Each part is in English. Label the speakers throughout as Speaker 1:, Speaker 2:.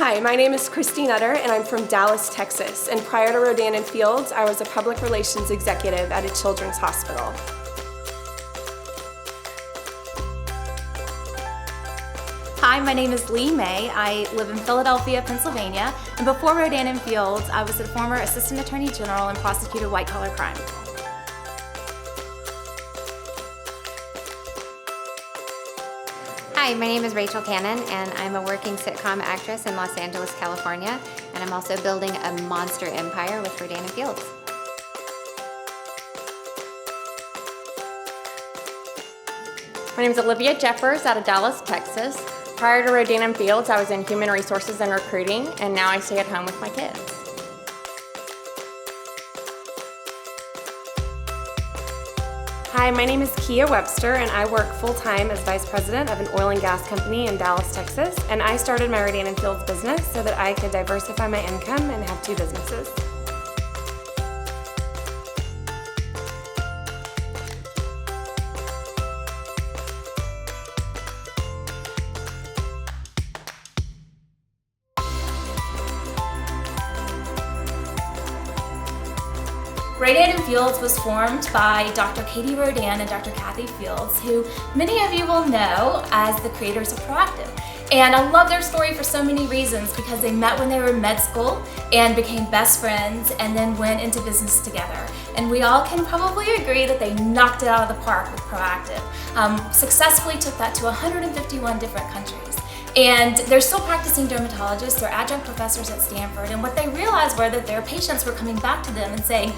Speaker 1: Hi, my name is Christy Nutter and I'm from Dallas, Texas. And prior to Rodan & Fields, I was a public relations executive at a children's hospital.
Speaker 2: Hi, my name is Lee May. I live in Philadelphia, Pennsylvania, and before Rodan & Fields, I was a former Assistant Attorney General and prosecuted white-collar crime.
Speaker 3: Hi, my name is Rachel Cannon, and I'm a working sitcom actress in Los Angeles, California, and I'm also building a monster empire with Rodan & Fields.
Speaker 4: My name is Olivia Jeffers out of Dallas, Texas. Prior to Rodan & Fields, I was in human resources and recruiting, and now I stay at home with my kids.
Speaker 1: Hi, my name is Kia Webster and I work full-time as Vice President of an oil and gas company in Dallas, Texas. And I started my Rodan & Fields business so that I could diversify my income and have two businesses.
Speaker 2: Rodan & Fields was formed by Dr. Katie Rodan and Dr. Kathy Fields, who many of you will know as the creators of Proactive. And I love their story for so many reasons, because they met when they were in med school and became best friends and then went into business together. And we all can probably agree that they knocked it out of the park with Proactive. Successfully took that to 151 different countries. And they're still practicing dermatologists, they're adjunct professors at Stanford, and what they realized were that their patients were coming back to them and saying,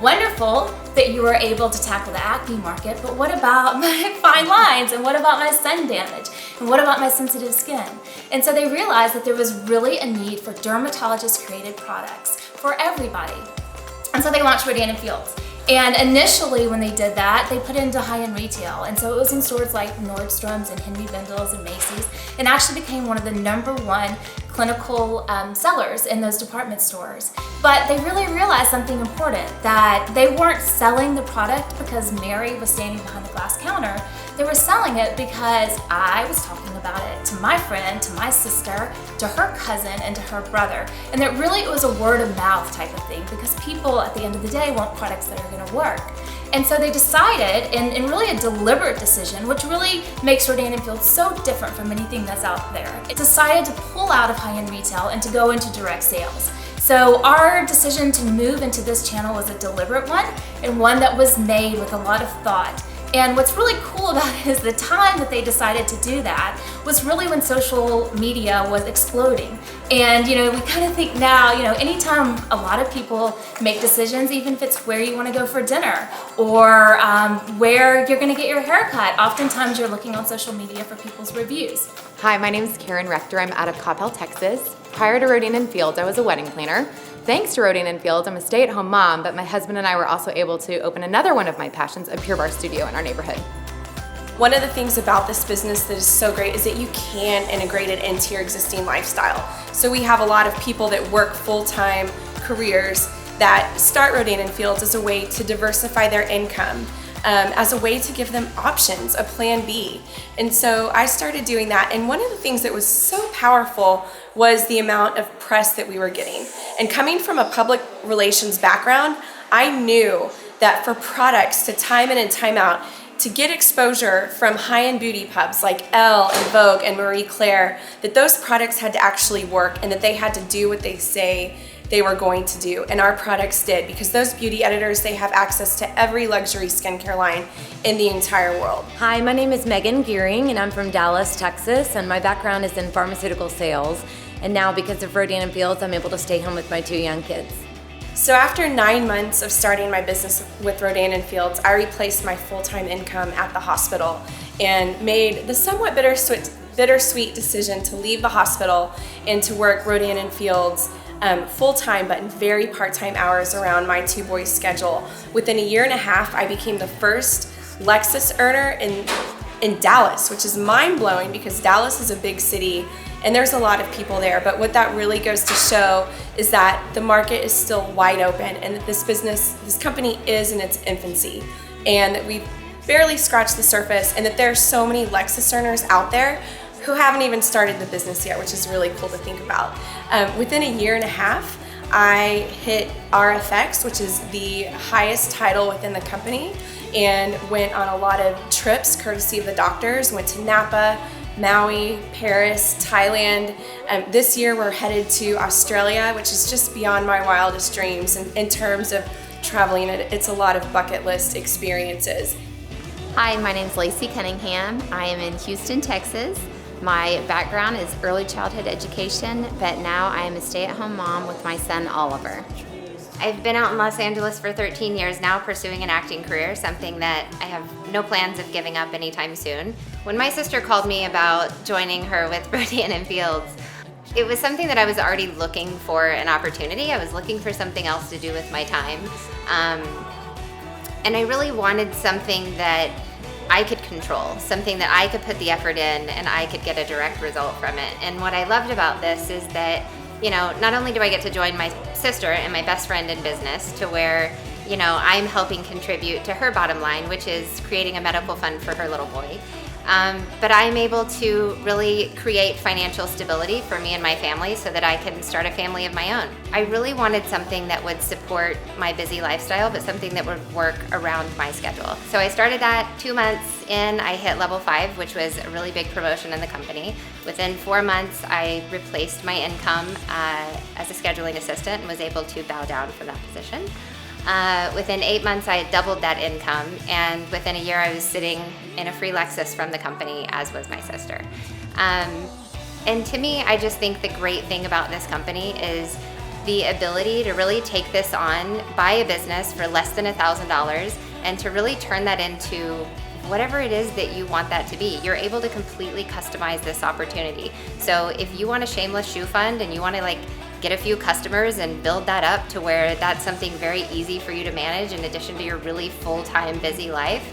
Speaker 2: wonderful that you were able to tackle the acne market, but what about my fine lines, and what about my sun damage, and what about my sensitive skin? And so they realized that there was really a need for dermatologist-created products for everybody. And so they launched Rodan & Fields. And initially when they did that, they put it into high-end retail. And so it was in stores like Nordstrom's and Henry Bendel's and Macy's, and actually became one of the #1 clinical sellers in those department stores. But they really realized something important, that they weren't selling the product because Mary was standing behind the glass counter. They were selling it because I was talking about it to my friend, to my sister, to her cousin, and to her brother. And that really it was a word of mouth type of thing, because people at the end of the day want products that are gonna work. And so they decided, in really a deliberate decision, which really makes Rodan & Fields so different from anything that's out there, it decided to pull out of high-end retail and to go into direct sales. So our decision to move into this channel was a deliberate one, and one that was made with a lot of thought. And what's really cool about it is the time that they decided to do that was really when social media was exploding. And we kind of think now, anytime a lot of people make decisions, even if it's where you want to go for dinner or where you're going to get your hair cut, oftentimes you're looking on social media for people's reviews.
Speaker 5: Hi, my name is Karen Rector. I'm out of Coppell, Texas. Prior to Rodan & Fields, I was a wedding planner. Thanks to Rodan & Fields, I'm a stay-at-home mom, but my husband and I were also able to open another one of my passions, a Pure Barre studio in our neighborhood.
Speaker 1: One of the things about this business that is so great is that you can integrate it into your existing lifestyle. So we have a lot of people that work full-time careers that start Rodan & Fields as a way to diversify their income, as a way to give them options, a plan B. And so I started doing that, and one of the things that was so powerful was the amount of press that we were getting. And coming from a public relations background, I knew that for products to time in and time out, to get exposure from high-end beauty pubs like Elle and Vogue and Marie Claire, that those products had to actually work and that they had to do what they say they were going to do, and our products did, because those beauty editors, they have access to every luxury skincare line in the entire world.
Speaker 6: Hi, my name is Megan Gearing and I'm from Dallas, Texas, and my background is in pharmaceutical sales. And now because of Rodan & Fields, I'm able to stay home with my 2 young kids.
Speaker 1: So after 9 months of starting my business with Rodan & Fields, I replaced my full-time income at the hospital and made the somewhat bittersweet decision to leave the hospital and to work Rodan & Fields full-time, but in very part-time hours around my 2 boys' schedule. Within 1.5 years, I became the first Lexus earner in Dallas, which is mind-blowing because Dallas is a big city and there's a lot of people there. But what that really goes to show is that the market is still wide open, and that this company is in its infancy, and that we've barely scratched the surface, and that there are so many Lexus earners out there who haven't even started the business yet, which is really cool to think about. Within a year and a half, I hit RFX, which is the highest title within the company, and went on a lot of trips courtesy of the doctors. Went to Napa, Maui, Paris, Thailand. This year we're headed to Australia, which is just beyond my wildest dreams in terms of traveling. It's a lot of bucket list experiences.
Speaker 3: Hi, my name's Lacey Cunningham. I am in Houston, Texas. My background is early childhood education, but now I am a stay-at-home mom with my son Oliver. I've been out in Los Angeles for 13 years now pursuing an acting career, something that I have no plans of giving up anytime soon. When my sister called me about joining her with Rodan and Fields, it was something that I was already looking for an opportunity. I was looking for something else to do with my time. And I really wanted something that I could control, something that I could put the effort in and I could get a direct result from it. And what I loved about this is that, you know, not only do I get to join my sister and my best friend in business to where, you know, I'm helping contribute to her bottom line, which is creating a medical fund for her little boy. But I'm able to really create financial stability for me and my family so that I can start a family of my own. I really wanted something that would support my busy lifestyle, but something that would work around my schedule. So I started that 2 months in, I hit level 5, which was a really big promotion in the company. Within 4 months, I replaced my income as a scheduling assistant and was able to bow down from that position. Within 8 months, I had doubled that income, and within a year, I was sitting in a free Lexus from the company, as was my sister. And to me, I just think the great thing about this company is the ability to really take this on, buy a business for less than $1,000, and to really turn that into whatever it is that you want that to be. You're able to completely customize this opportunity. So if you want a shameless shoe fund and you want to get a few customers and build that up to where that's something very easy for you to manage in addition to your really full-time busy life,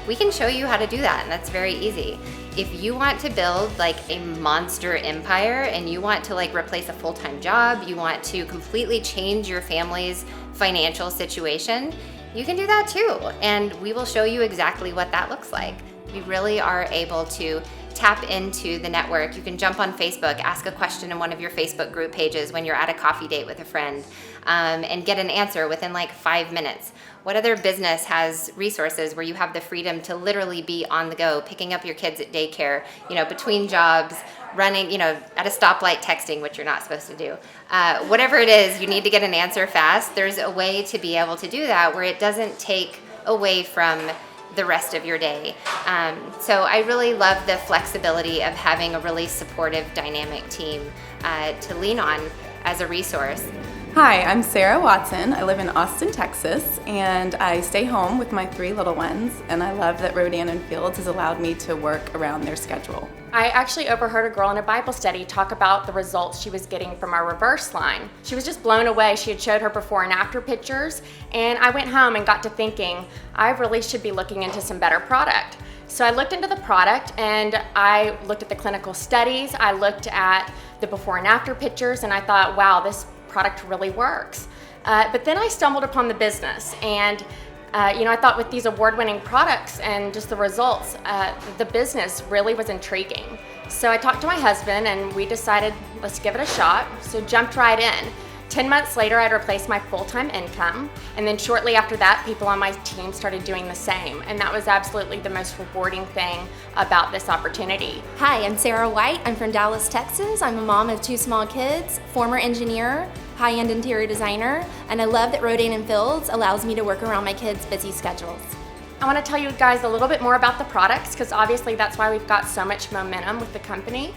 Speaker 3: we can show you how to do that, and that's very easy. If you want to build a monster empire and you want to replace a full-time job, you want to completely change your family's financial situation, you can do that too, and we will show you exactly what that looks like. We really are able to tap into the network. You can jump on Facebook, ask a question in one of your Facebook group pages when you're at a coffee date with a friend, and get an answer within 5 minutes. What other business has resources where you have the freedom to literally be on the go, picking up your kids at daycare, between jobs, running, at a stoplight texting, which you're not supposed to do. Whatever it is, you need to get an answer fast. There's a way to be able to do that where it doesn't take away from the rest of your day. So I really love the flexibility of having a really supportive, dynamic team to lean on as a resource.
Speaker 7: Hi, I'm Sarah Watson. I live in Austin, Texas, and I stay home with my 3 little ones, and I love that Rodan and Fields has allowed me to work around their schedule.
Speaker 4: I actually overheard a girl in a Bible study talk about the results she was getting from our reverse line. She was just blown away. She had showed her before and after pictures, and I went home and got to thinking, I really should be looking into some better product. So I looked into the product and I looked at the clinical studies, I looked at the before and after pictures, and I thought, wow, this product really works. But then I stumbled upon the business, and I thought with these award-winning products and just the results, the business really was intriguing. So I talked to my husband and we decided, let's give it a shot. So jumped right in. 10 months later, I'd replaced my full-time income, and then shortly after that, people on my team started doing the same, and that was absolutely the most rewarding thing about this opportunity.
Speaker 8: Hi, I'm Sarah White. I'm from Dallas, Texas. I'm a mom of 2 small kids, former engineer, high-end interior designer, and I love that Rodan and Fields allows me to work around my kids' busy schedules.
Speaker 4: I want to tell you guys a little bit more about the products, because obviously that's why we've got so much momentum with the company.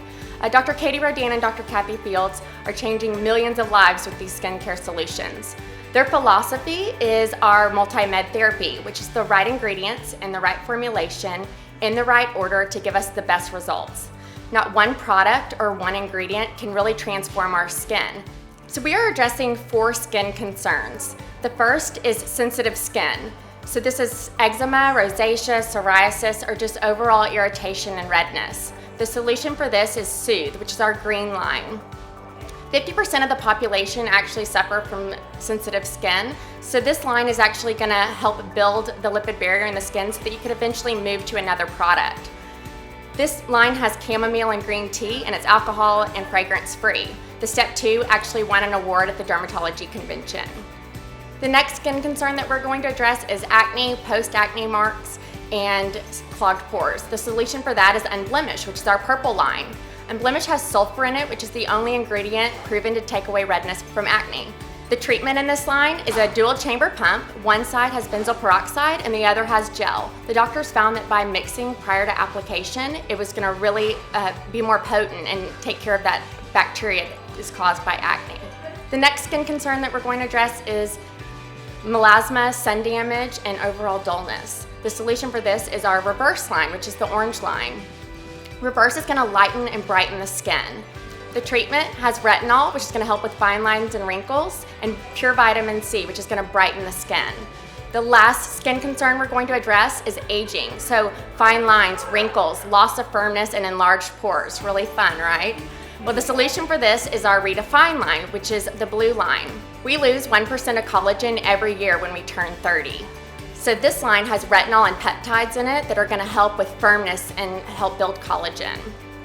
Speaker 4: Dr. Katie Rodan and Dr. Kathy Fields are changing millions of lives with these skincare solutions. Their philosophy is our multi-med therapy, which is the right ingredients in the right formulation in the right order to give us the best results. Not one product or one ingredient can really transform our skin. So we are addressing 4 skin concerns. The first is sensitive skin. So this is eczema, rosacea, psoriasis, or just overall irritation and redness. The solution for this is Soothe, which is our green line. 50% of the population actually suffer from sensitive skin, so this line is actually going to help build the lipid barrier in the skin so that you could eventually move to another product. This line has chamomile and green tea, and it's alcohol and fragrance free. The step 2 actually won an award at the dermatology convention. The next skin concern that we're going to address is acne, post-acne marks, and clogged pores. The solution for that is Unblemished, which is our purple line. Unblemished has sulfur in it, which is the only ingredient proven to take away redness from acne. The treatment in this line is a dual chamber pump. One side has benzoyl peroxide and the other has gel. The doctors found that by mixing prior to application, it was gonna really be more potent and take care of that bacteria that is caused by acne. The next skin concern that we're going to address is melasma, sun damage, and overall dullness. The solution for this is our Reverse line, which is the orange line. Reverse is gonna lighten and brighten the skin. The treatment has retinol, which is gonna help with fine lines and wrinkles, and pure vitamin C, which is gonna brighten the skin. The last skin concern we're going to address is aging. So fine lines, wrinkles, loss of firmness, and enlarged pores. Really fun, right? Well, the solution for this is our Redefine line, which is the blue line. We lose 1% of collagen every year when we turn 30. So this line has retinol and peptides in it that are gonna help with firmness and help build collagen.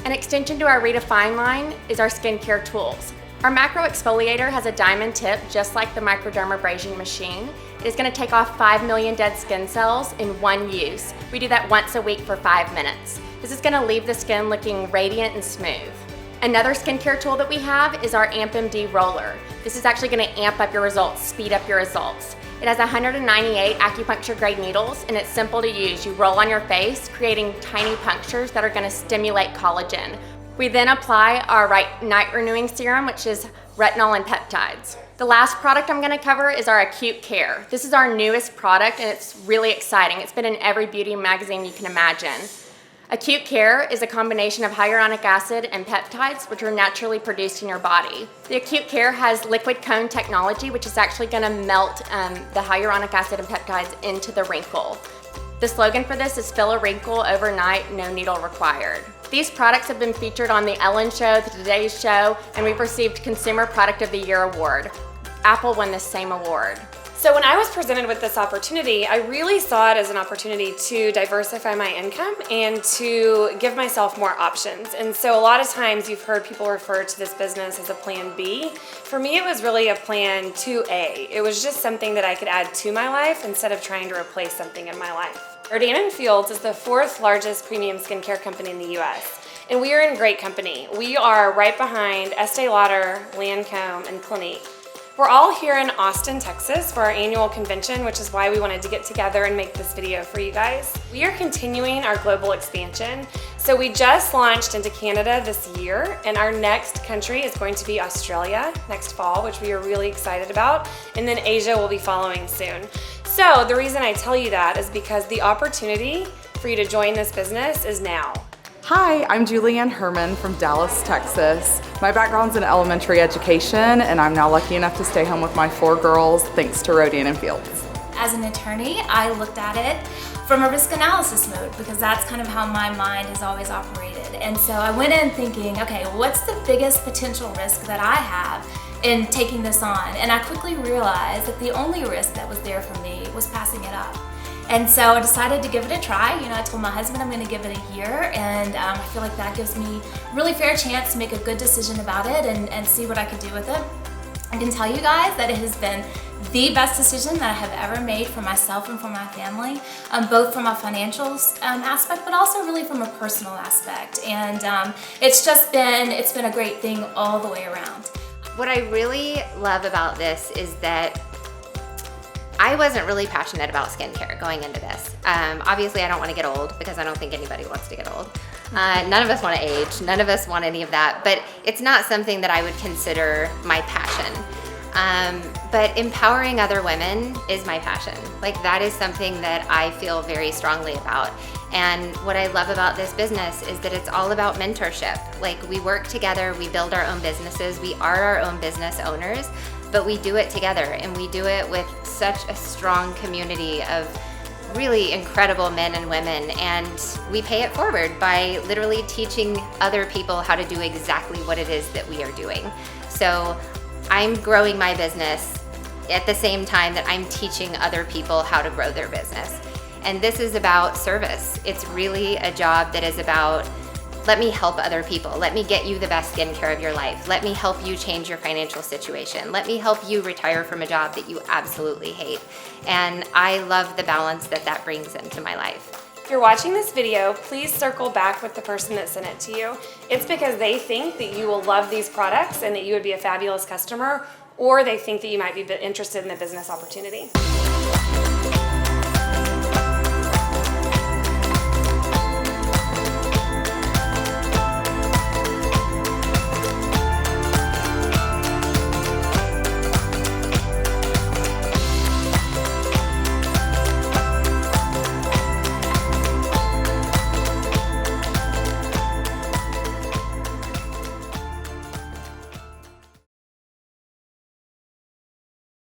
Speaker 4: An extension to our Redefine line is our skincare tools. Our macro exfoliator has a diamond tip just like the microdermabrasion machine. It is going to take off 5 million dead skin cells in one use. We do that once a week for 5 minutes. This is going to leave the skin looking radiant and smooth. Another skincare tool that we have is our AmpMD roller. This is actually going to amp up your results, speed up your results. It has 198 acupuncture grade needles and it's simple to use. You roll on your face, creating tiny punctures that are going to stimulate collagen. We then apply our night renewing serum, which is retinol and peptides. The last product I'm going to cover is our Acute Care. This is our newest product and it's really exciting. It's been in every beauty magazine you can imagine. Acute Care is a combination of hyaluronic acid and peptides, which are naturally produced in your body. The Acute Care has liquid cone technology, which is actually going to melt the hyaluronic acid and peptides into the wrinkle. The slogan for this is "Fill a wrinkle overnight, no needle required." These products have been featured on The Ellen Show, The Today Show, and we've received Consumer Product of the Year award. Apple won this same award.
Speaker 1: So when I was presented with this opportunity, I really saw it as an opportunity to diversify my income and to give myself more options. And so a lot of times you've heard people refer to this business as a plan B. For me, it was really a plan 2A. It was just something that I could add to my life instead of trying to replace something in my life. Rodan & Fields is the 4th largest premium skincare company in the US. And we are in great company. We are right behind Estee Lauder, Lancome, and Clinique. We're all here in Austin, Texas for our annual convention, which is why we wanted to get together and make this video for you guys. We are continuing our global expansion. So we just launched into Canada this year, and our next country is going to be Australia next fall, which we are really excited about. And then Asia will be following soon. So the reason I tell you that is because the opportunity for you to join this business is now.
Speaker 9: Hi, I'm Julianne Herman from Dallas, Texas. My background's in elementary education, and I'm now lucky enough to stay home with my 4 girls thanks to Rodan & Fields.
Speaker 2: As an attorney, I looked at it from a risk analysis mode because that's kind of how my mind has always operated. And so I went in thinking, okay, what's the biggest potential risk that I have in taking this on? And I quickly realized that the only risk that was there for me was passing it up. And so I decided to give it a try. You know, I told my husband I'm going to give it a year, and I feel like that gives me a really fair chance to make a good decision about it and see what I could do with it. I can tell you guys that it has been the best decision that I have ever made for myself and for my family, both from a financial aspect, but also really from a personal aspect. And it's been a great thing all the way around.
Speaker 3: What I really love about this is that I wasn't really passionate about skincare going into this. Obviously, I don't want to get old because I don't think anybody wants to get old. None of us want to age. None of us want any of that. But it's not something that I would consider my passion. But empowering other women is my passion. Like, that is something that I feel very strongly about. And what I love about this business is that it's all about mentorship. Like, we work together, we build our own businesses, we are our own business owners, but we do it together, and we do it with such a strong community of really incredible men and women, and we pay it forward by literally teaching other people how to do exactly what it is that we are doing. So I'm growing my business at the same time that I'm teaching other people how to grow their business. And this is about service. It's really a job that is about, let me help other people. Let me get you the best skincare of your life. Let me help you change your financial situation. Let me help you retire from a job that you absolutely hate. And I love the balance that that brings into my life.
Speaker 10: If you're watching this video, please circle back with the person that sent it to you. It's because they think that you will love these products and that you would be a fabulous customer, or they think that you might be interested in the business opportunity.